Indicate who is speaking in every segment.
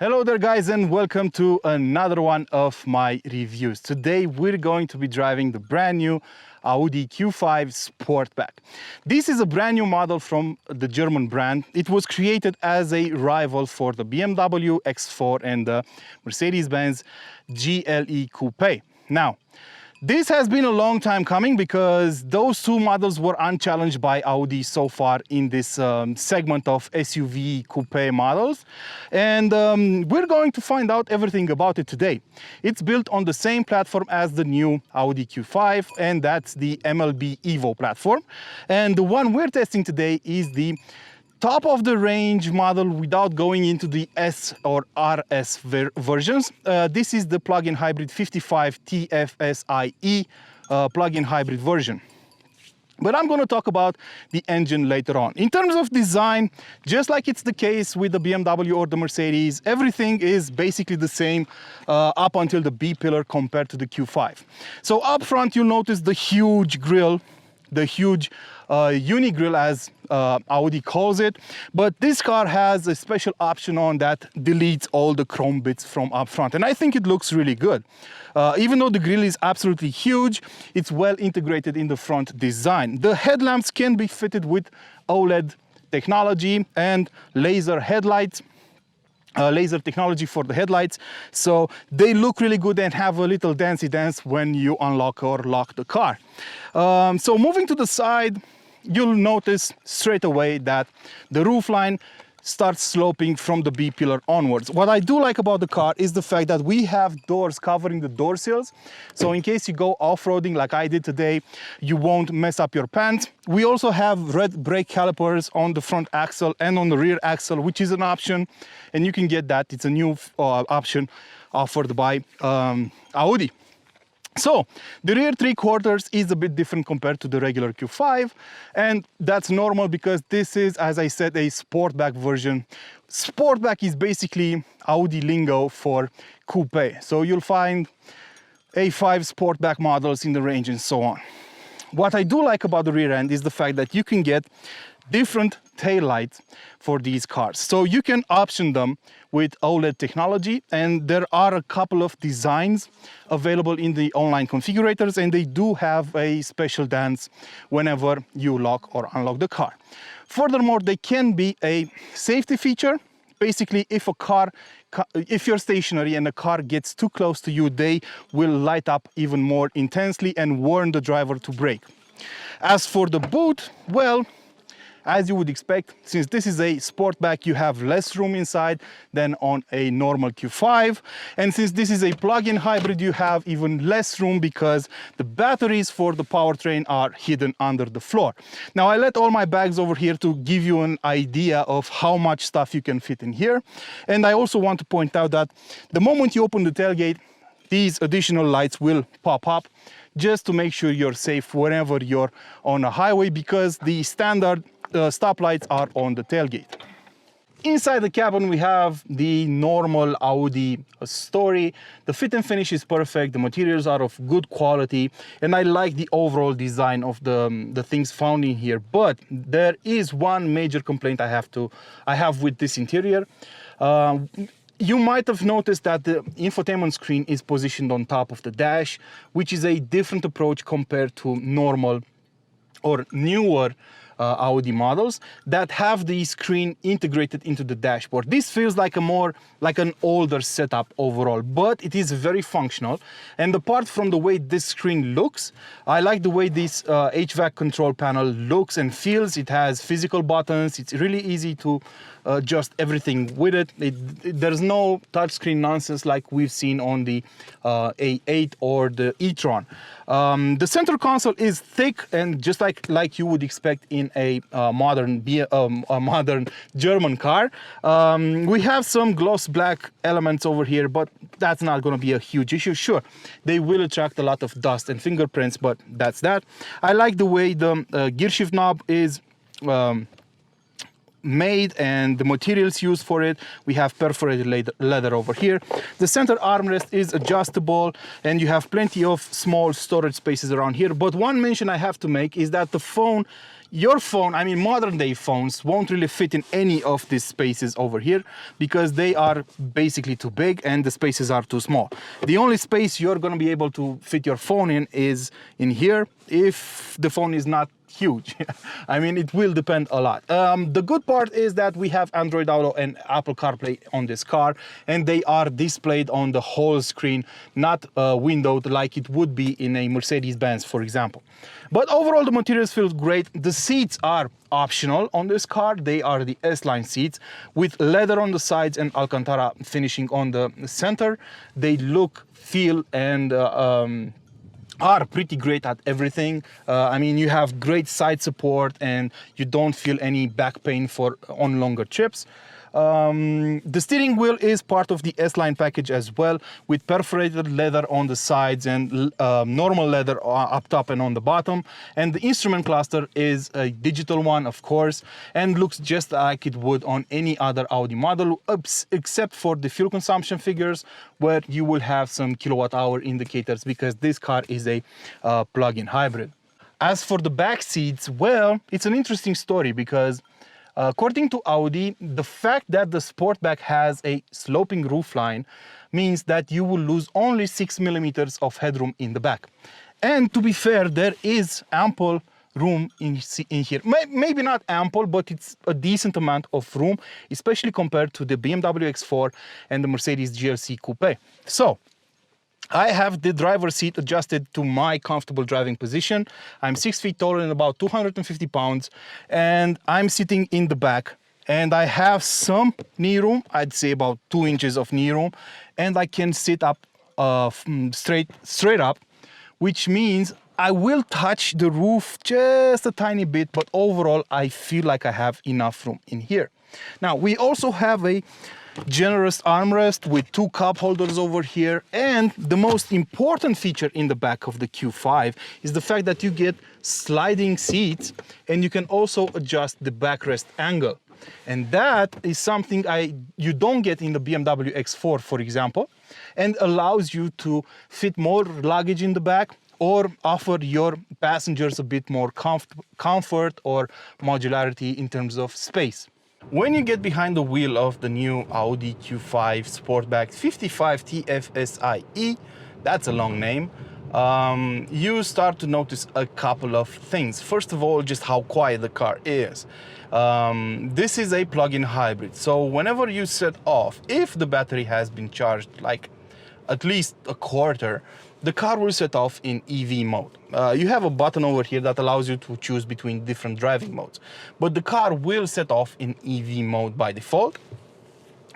Speaker 1: Hello there guys, and welcome to another one of my reviews. Today we're going to be driving the brand new Audi Q5 Sportback. This is a brand new model from the German brand. It was created as a rival for the BMW X4 and the Mercedes-Benz GLE Coupe. Now, this has been a long time coming because those two models were unchallenged by Audi so far in this segment of SUV coupe models. And we're going to find out everything about it today. It's built on the same platform as the new Audi Q5, and that's the MLB Evo platform. And the one we're testing today is the top of the range model without going into the S or RS versions. This is the plug-in hybrid 55 TFSIe plug-in hybrid version. But I'm going to talk about the engine later on. In terms of design, just like it's the case with the BMW or the Mercedes, everything is basically the same up until the B pillar compared to the Q5. So up front, you'll notice the huge grille, the huge uni grille as Audi calls it, but this car has a special option on that deletes all the chrome bits from up front, and I think it looks really good. Even though the grille is absolutely huge, it's well integrated in the front design. The headlamps can be fitted with OLED technology and laser headlights. Laser technology for the headlights, so they look really good and have a little dancey dance when you unlock or lock the car. So moving to the side, you'll notice straight away that the roofline starts sloping from the B pillar onwards. What I do like about the car is the fact that we have doors covering the door sills, so in case you go off-roading like I did today, you won't mess up your pants. We also have red brake calipers on the front axle and on the rear axle, which is an option, and you can get that. It's a new option offered by Audi. So the rear 3/4 is a bit different compared to the regular Q5, and that's normal because this is, as I said, a Sportback version. Sportback is basically Audi lingo for coupe. So you'll find A5 Sportback models in the range and so on. What I do like about the rear end is the fact that you can get different taillights for these cars. So you can option them with OLED technology, and there are a couple of designs available in the online configurators, and they do have a special dance whenever you lock or unlock the car. Furthermore, they can be a safety feature. Basically, if you're stationary and the car gets too close to you, they will light up even more intensely and warn the driver to brake. As for the boot, well, as you would expect, since this is a Sportback, you have less room inside than on a normal Q5. And since this is a plug-in hybrid, you have even less room because the batteries for the powertrain are hidden under the floor. Now, I let all my bags over here to give you an idea of how much stuff you can fit in here. And I also want to point out that the moment you open the tailgate, these additional lights will pop up just to make sure you're safe whenever you're on a highway, because the standard stoplights are on the tailgate. Inside the cabin, we have the normal Audi story. The fit and finish is perfect. The materials are of good quality, and I like the overall design of the things found in here. But there is one major complaint I have with this interior. You might have noticed that the infotainment screen is positioned on top of the dash, which is a different approach compared to normal or newer Audi models that have the screen integrated into the dashboard. This feels like an older setup overall, but it is very functional. And apart from the way this screen looks, I like the way this HVAC control panel looks and feels. It has physical buttons. It's really easy to adjust everything with it. There's no touchscreen nonsense like we've seen on the A8 or the e-tron. The center console is thick and just like you would expect in a modern German car. We have some gloss black elements over here, but that's not going to be a huge issue. Sure, they will attract a lot of dust and fingerprints, but that's that. I like the way the gear shift knob is made and the materials used for it. We have perforated leather over here. The center armrest is adjustable and you have plenty of small storage spaces around here. But one mention I have to make is that the phone, your phone, I mean modern day phones, won't really fit in any of these spaces over here because they are basically too big and the spaces are too small. The only space you're going to be able to fit your phone in is in here if the phone is not huge. I mean, it will depend a lot. The good part is that we have Android Auto and Apple CarPlay on this car, and they are displayed on the whole screen, not windowed like it would be in a Mercedes-Benz, for example. But overall, the materials feel great. The seats are optional on this car. They are the S-Line seats with leather on the sides and Alcantara finishing on the center. They look, feel, and are pretty great at everything. I mean, you have great side support and you don't feel any back pain on longer trips. The steering wheel is part of the S-Line package as well, with perforated leather on the sides and normal leather up top and on the bottom. And the instrument cluster is a digital one, of course, and looks just like it would on any other Audi model, except for the fuel consumption figures, where you will have some kilowatt-hour indicators because this car is a plug-in hybrid. As for the back seats, well, it's an interesting story because according to Audi, the fact that the Sportback has a sloping roofline means that you will lose only 6 millimeters of headroom in the back. And to be fair, there is ample room in here. Maybe not ample, but it's a decent amount of room, especially compared to the BMW X4 and the Mercedes GLC Coupe. So I have the driver's seat adjusted to my comfortable driving position. I'm 6 feet tall and about 250 pounds, and I'm sitting in the back. And I have some knee room, I'd say about 2 inches of knee room, and I can sit up straight up, which means I will touch the roof just a tiny bit, but overall I feel like I have enough room in here. Now, we also have a generous armrest with 2 cup holders over here, and the most important feature in the back of the Q5 is the fact that you get sliding seats and you can also adjust the backrest angle. And that is something you don't get in the BMW X4, for example, and allows you to fit more luggage in the back or offer your passengers a bit more comfort or modularity in terms of space. When you get behind the wheel of the new Audi Q5 Sportback 55 TFSIe, that's a long name, you start to notice a couple of things. First of all, just how quiet the car is. This is a plug-in hybrid, so whenever you set off, if the battery has been charged like at least a quarter, the car will set off in EV mode. You have a button over here that allows you to choose between different driving modes, but the car will set off in EV mode by default.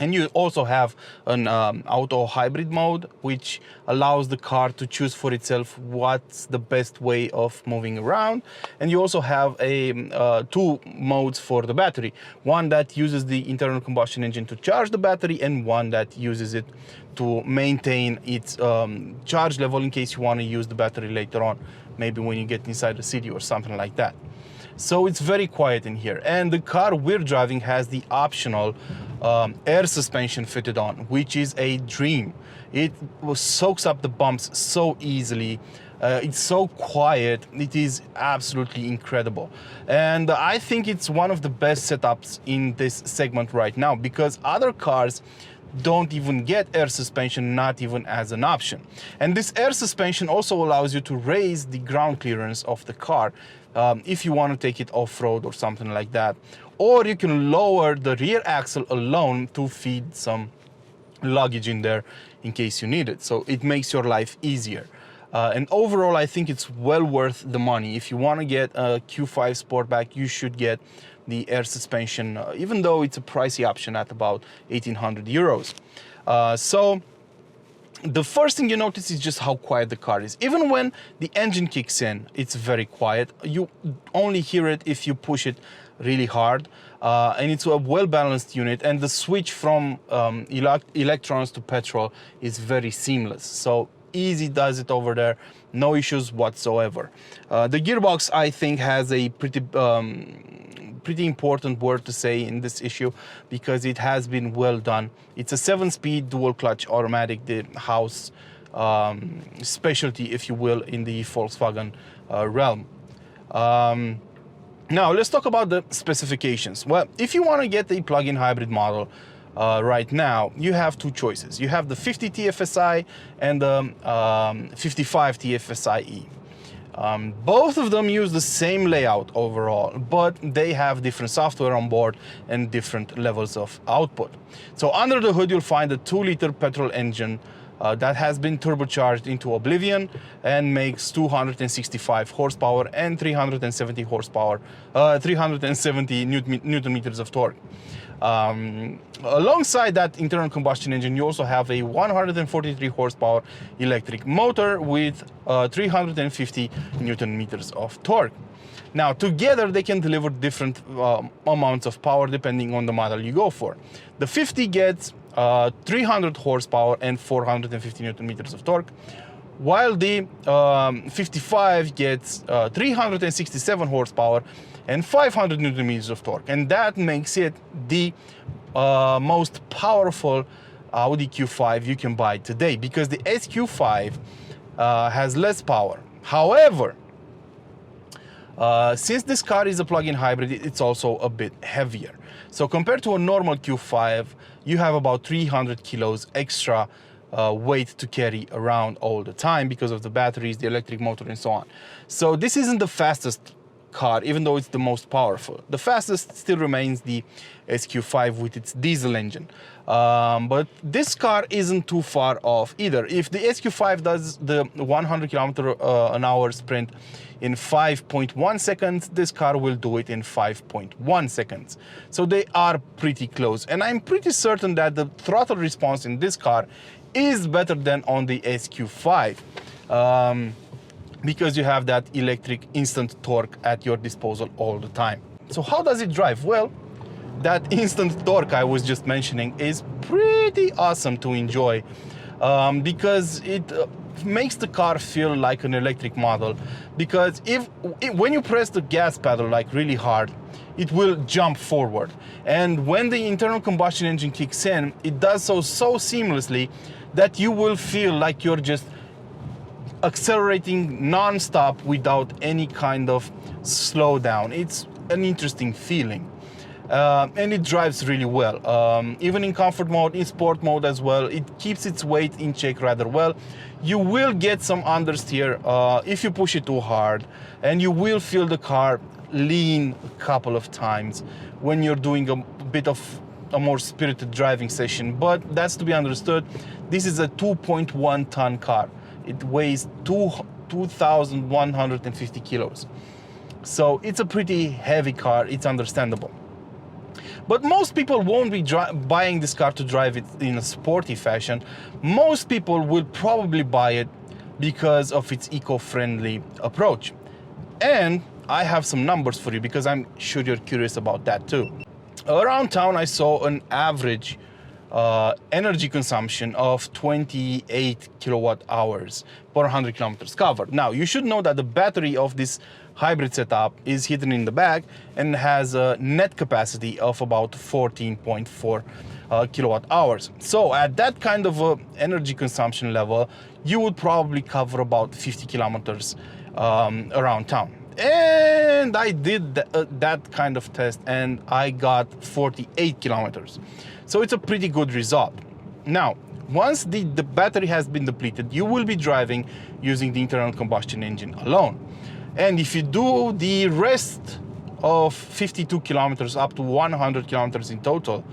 Speaker 1: And you also have an auto hybrid mode, which allows the car to choose for itself what's the best way of moving around. And you also have a 2 modes for the battery. One that uses the internal combustion engine to charge the battery, and one that uses it to maintain its charge level in case you want to use the battery later on, maybe when you get inside the city or something like that. So it's very quiet in here. And the car we're driving has the optional air suspension fitted on, which is a dream. It soaks up the bumps so easily. It's so quiet. It is absolutely incredible. And I think it's one of the best setups in this segment right now, because other cars don't even get air suspension, not even as an option. And this air suspension also allows you to raise the ground clearance of the car if you want to take it off-road or something like that. Or you can lower the rear axle alone to feed some luggage in there in case you need it. So it makes your life easier. And overall, I think it's well worth the money. If you want to get a Q5 Sportback, you should get the air suspension, even though it's a pricey option at about 1,800 euros. So the first thing you notice is just how quiet the car is. Even when the engine kicks in, it's very quiet. You only hear it if you push it really hard. And it's a well-balanced unit, and the switch from electrons to petrol is very seamless. So easy does it over there, no issues whatsoever. The gearbox, I think, has a pretty pretty important word to say in this issue because it has been well done. It's a 7-speed dual clutch automatic, the house specialty, if you will, in the Volkswagen realm. Now let's talk about the specifications. Well, if you want to get the plug-in hybrid model right now, you have two choices. You have the 50 TFSI and the 55 TFSIe. Both of them use the same layout overall, but they have different software on board and different levels of output. So under the hood, you'll find a 2-liter petrol engine that has been turbocharged into oblivion and makes 265 horsepower and 370 horsepower, 370 newton meters of torque. Alongside that internal combustion engine, you also have a 143 horsepower electric motor with 350 newton meters of torque. Now, together they can deliver different amounts of power depending on the model you go for. The 50 gets 300 horsepower and 450 newton meters of torque, while the 55 gets 367 horsepower and 500 newton meters of torque, and that makes it the most powerful Audi Q5 you can buy today, because the SQ5 has less power. However, since this car is a plug-in hybrid, it's also a bit heavier. So compared to a normal Q5, you have about 300 kilos extra weight to carry around all the time because of the batteries, the electric motor, and so on. So this isn't the fastest car, even though it's the most powerful. The fastest still remains the SQ5 with its diesel engine. But this car isn't too far off either. If the SQ5 does the 100 kilometer an hour sprint in 5.1 seconds, this car will do it in 5.1 seconds. So they are pretty close. And I'm pretty certain that the throttle response in this car is better than on the SQ5. Because you have that electric instant torque at your disposal all the time. So how does it drive? Well, that instant torque I was just mentioning is pretty awesome to enjoy because it makes the car feel like an electric model. Because when you press the gas pedal like really hard, it will jump forward. And when the internal combustion engine kicks in, it does so seamlessly that you will feel like you're just accelerating non-stop without any kind of slowdown. It's an interesting feeling. And it drives really well. Even in comfort mode, in sport mode as well, it keeps its weight in check rather well. You will get some understeer if you push it too hard, and you will feel the car lean a couple of times when you're doing a bit of a more spirited driving session. But that's to be understood. This is a 2.1 ton car. It weighs 2,150 kilos. So it's a pretty heavy car, it's understandable. But most people won't be buying this car to drive it in a sporty fashion. Most people will probably buy it because of its eco-friendly approach. And I have some numbers for you because I'm sure you're curious about that too. Around town I saw an average energy consumption of 28 kilowatt hours per 100 kilometers covered. Now, you should know that the battery of this hybrid setup is hidden in the back and has a net capacity of about 14.4 kilowatt hours. So at that kind of energy consumption level, you would probably cover about 50 kilometers around town. And I did that kind of test and I got 48 kilometers. So it's a pretty good result. Now, once the battery has been depleted, you will be driving using the internal combustion engine alone. And if you do the rest of 52 kilometers up to 100 kilometers in total,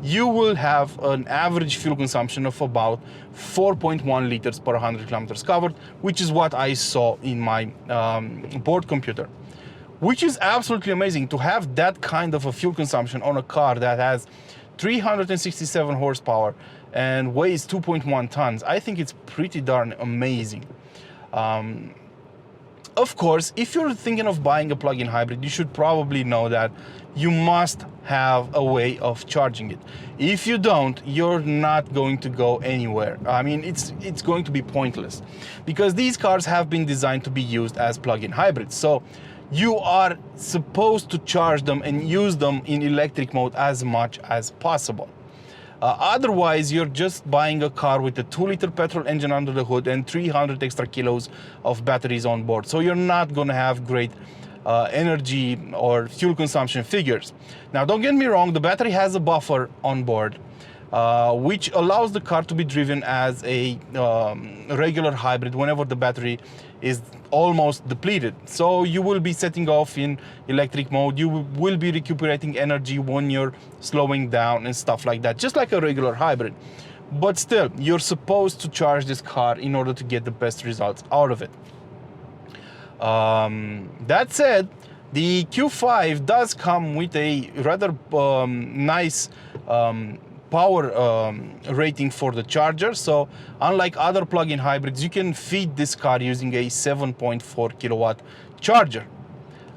Speaker 1: you will have an average fuel consumption of about 4.1 liters per 100 kilometers covered, which is what I saw in my board computer. Which is absolutely amazing to have that kind of a fuel consumption on a car that has 367 horsepower and weighs 2.1 tons. I think it's pretty darn amazing. Of course, if you're thinking of buying a plug-in hybrid, you should probably know that you must have a way of charging it. If you don't, you're not going to go anywhere. I mean, it's going to be pointless because these cars have been designed to be used as plug-in hybrids. So you are supposed to charge them and use them in electric mode as much as possible. Otherwise, you're just buying a car with a 2-liter petrol engine under the hood and 300 extra kilos of batteries on board. So you're not going to have great energy or fuel consumption figures. Now, don't get me wrong, the battery has a buffer on board, which allows the car to be driven as a regular hybrid whenever the battery is almost depleted. So you will be setting off in electric mode, you will be recuperating energy when you're slowing down and stuff like that, just like a regular hybrid. But still, you're supposed to charge this car in order to get the best results out of it. That said, the Q5 does come with a rather nice power rating for the charger. So unlike other plug-in hybrids, you can feed this car using a 7.4 kilowatt charger.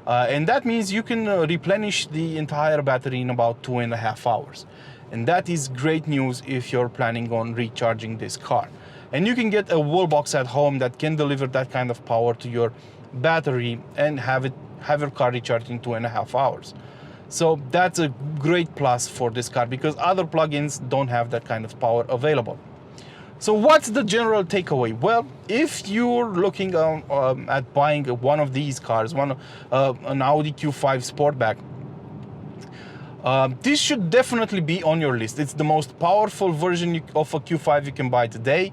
Speaker 1: And that means you can replenish the entire battery in about 2.5 hours. And that is great news if you're planning on recharging this car. And you can get a wall box at home that can deliver that kind of power to your battery and have your car recharged in 2.5 hours. So that's a great plus for this car because other plugins don't have that kind of power available. So what's the general takeaway? Well, if you're looking at buying one of these cars, an Audi Q5 Sportback, this should definitely be on your list. It's the most powerful version of a Q5 you can buy today.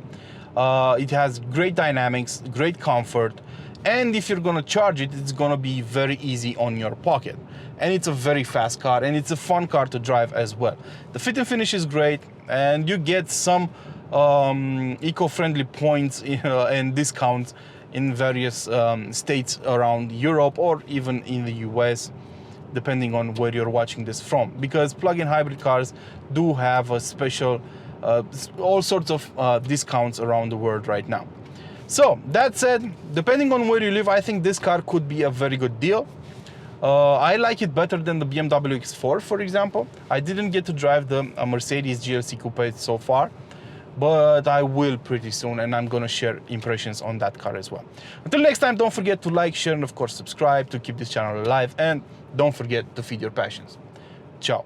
Speaker 1: It has great dynamics, great comfort, and if you're gonna charge it, it's gonna be very easy on your pocket. And it's a very fast car, and it's a fun car to drive as well. The fit and finish is great, and you get some eco-friendly points and discounts in various states around Europe or even in the US, depending on where you're watching this from. Because plug-in hybrid cars do have a special, all sorts of discounts around the world right now. So that said, depending on where you live, I think this car could be a very good deal. I like it better than the BMW X4, for example. I didn't get to drive the Mercedes GLC Coupe so far, but I will pretty soon, and I'm gonna share impressions on that car as well. Until next time, don't forget to like, share, and of course subscribe to keep this channel alive, and don't forget to feed your passions. Ciao.